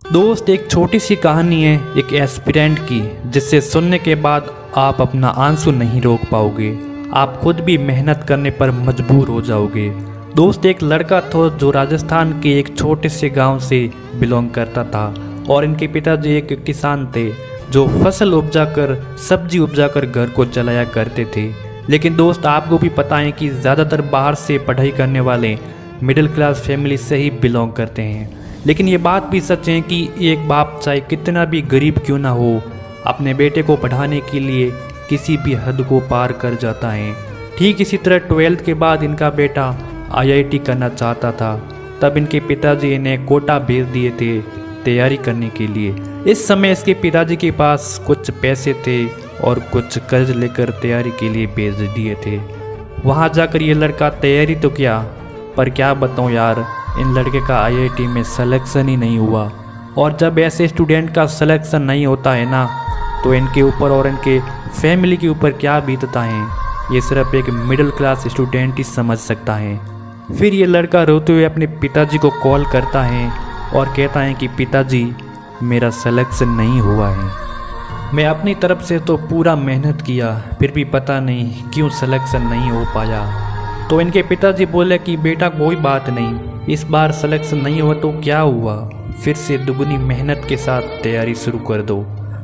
दोस्त, एक छोटी सी कहानी है एक एस्पिरेंट की, जिससे सुनने के बाद आप अपना आंसू नहीं रोक पाओगे। आप खुद भी मेहनत करने पर मजबूर हो जाओगे। दोस्त, एक लड़का था जो राजस्थान के एक छोटे से गांव से बिलोंग करता था और इनके पिताजी एक किसान थे जो फसल उपजाकर सब्जी उपजाकर घर को चलाया करते थे। लेकिन दोस्त, आपको भी पता है कि ज़्यादातर बाहर से पढ़ाई करने वाले मिडिल क्लास फैमिली से ही बिलोंग करते हैं। लेकिन ये बात भी सच है कि एक बाप चाहे कितना भी गरीब क्यों ना हो, अपने बेटे को पढ़ाने के लिए किसी भी हद को पार कर जाता है। ठीक इसी तरह 12th के बाद इनका बेटा IIT करना चाहता था। तब इनके पिताजी इन्हें कोटा भेज दिए थे तैयारी करने के लिए। इस समय इसके पिताजी के पास कुछ पैसे थे और कुछ कर्ज लेकर तैयारी के लिए भेज दिए थे। वहाँ जाकर ये लड़का तैयारी तो किया, पर क्या बताऊँ यार, इन लड़के का IIT में सिलेक्शन ही नहीं हुआ। और जब ऐसे स्टूडेंट का सिलेक्शन नहीं होता है ना, तो इनके ऊपर और इनके फैमिली के ऊपर क्या बीतता है, ये सिर्फ एक मिडिल क्लास स्टूडेंट ही समझ सकता है। फिर ये लड़का रोते हुए अपने पिताजी को कॉल करता है और कहता है कि पिताजी, मेरा सिलेक्शन नहीं हुआ है। मैं अपनी तरफ से तो पूरा मेहनत किया, फिर भी पता नहीं क्यों सिलेक्शन नहीं हो पाया। तो इनके पिताजी बोले कि बेटा कोई बात नहीं, इस बार सिलेक्शन नहीं हुआ तो क्या हुआ, फिर से दुगनी मेहनत के साथ तैयारी शुरू कर दो।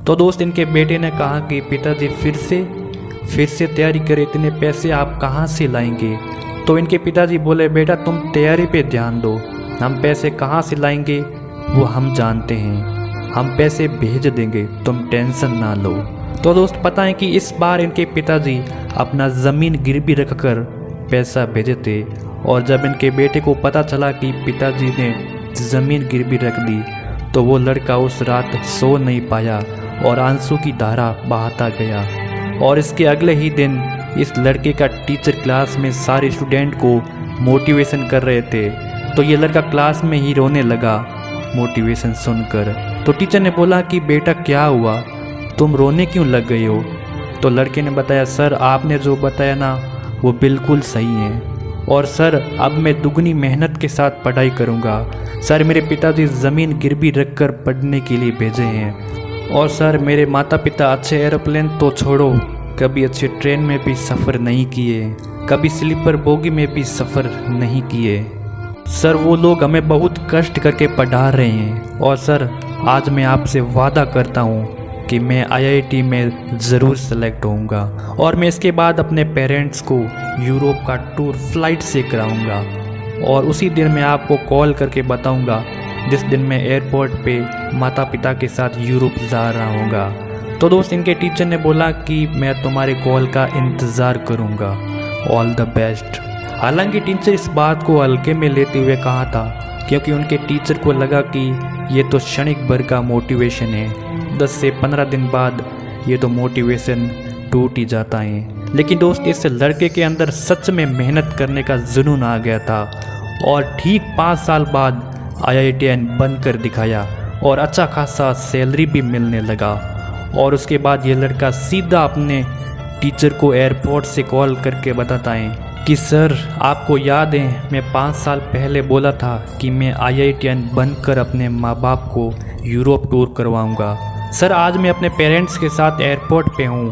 तो दोस्त, इनके बेटे ने कहा कि पिताजी फिर से तैयारी करें, इतने पैसे आप कहाँ से लाएंगे। तो इनके पिताजी बोले बेटा तुम तैयारी पे ध्यान दो, हम पैसे कहाँ से लाएंगे वो हम जानते हैं, हम पैसे भेज देंगे, तुम टेंशन ना लो। तो दोस्त, पता है कि इस बार इनके पिताजी अपना ज़मीन गिरवी रखकर पैसा भेजे थे। और जब इनके बेटे को पता चला कि पिताजी ने ज़मीन गिरवी रख दी, तो वो लड़का उस रात सो नहीं पाया और आंसू की धारा बहाता गया। और इसके अगले ही दिन इस लड़के का टीचर क्लास में सारे स्टूडेंट को मोटिवेशन कर रहे थे, तो ये लड़का क्लास में ही रोने लगा मोटिवेशन सुनकर। तो टीचर ने बोला कि बेटा क्या हुआ, तुम रोने क्यों लग गए हो। तो लड़के ने बताया सर, आपने जो बताया ना वो बिल्कुल सही है, और सर अब मैं दुगनी मेहनत के साथ पढ़ाई करूँगा। सर मेरे पिताजी ज़मीन गिरवी रखकर पढ़ने के लिए भेजे हैं, और सर मेरे माता पिता अच्छे एरोप्लेन तो छोड़ो, कभी अच्छे ट्रेन में भी सफ़र नहीं किए, कभी स्लीपर बोगी में भी सफ़र नहीं किए। सर वो लोग हमें बहुत कष्ट करके पढ़ा रहे हैं, और सर आज मैं आपसे वादा करता हूँ कि मैं IIT में ज़रूर सेलेक्ट होऊंगा, और मैं इसके बाद अपने पेरेंट्स को यूरोप का टूर फ्लाइट से कराऊंगा, और उसी दिन मैं आपको कॉल करके बताऊंगा जिस दिन मैं एयरपोर्ट पे माता पिता के साथ यूरोप जा रहा हूँगा। तो दोस्त, इनके टीचर ने बोला कि मैं तुम्हारे कॉल का इंतज़ार करूँगा, ऑल द बेस्ट। हालांकि टीचर इस बात को हल्के में लेते हुए कहा था, क्योंकि उनके टीचर को लगा कि ये तो क्षणिक भर का मोटिवेशन है, 10 से 15 दिन बाद ये तो मोटिवेशन टूट ही जाता है। लेकिन दोस्त, इस लड़के के अंदर सच में मेहनत करने का जुनून आ गया था, और ठीक 5 साल बाद IITian बनकर दिखाया और अच्छा खासा सैलरी भी मिलने लगा। और उसके बाद ये लड़का सीधा अपने टीचर को एयरपोर्ट से कॉल करके बताता है कि सर आपको याद है मैं 5 साल पहले बोला था कि मैं IITian बनकर अपने माँ बाप को यूरोप टूर करवाऊँगा। सर आज मैं अपने पेरेंट्स के साथ एयरपोर्ट पे हूँ।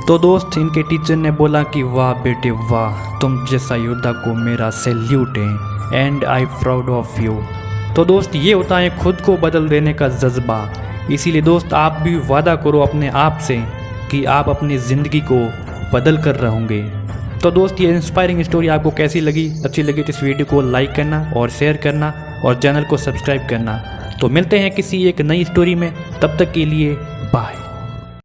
तो दोस्त, इनके टीचर ने बोला कि वाह बेटे वाह, तुम जैसा योद्धा को मेरा सैल्यूट है, and I proud of you. तो दोस्त, ये होता है खुद को बदल देने का जज्बा। इसीलिए दोस्त, आप भी वादा करो अपने आप से कि आप अपनी ज़िंदगी को बदल कर रहोगे। तो दोस्त, ये इंस्पायरिंग स्टोरी आपको कैसी लगी? अच्छी लगी तो इस वीडियो को लाइक करना और शेयर करना और चैनल को सब्सक्राइब करना। तो मिलते हैं किसी एक नई स्टोरी में, तब तक के लिए बाय।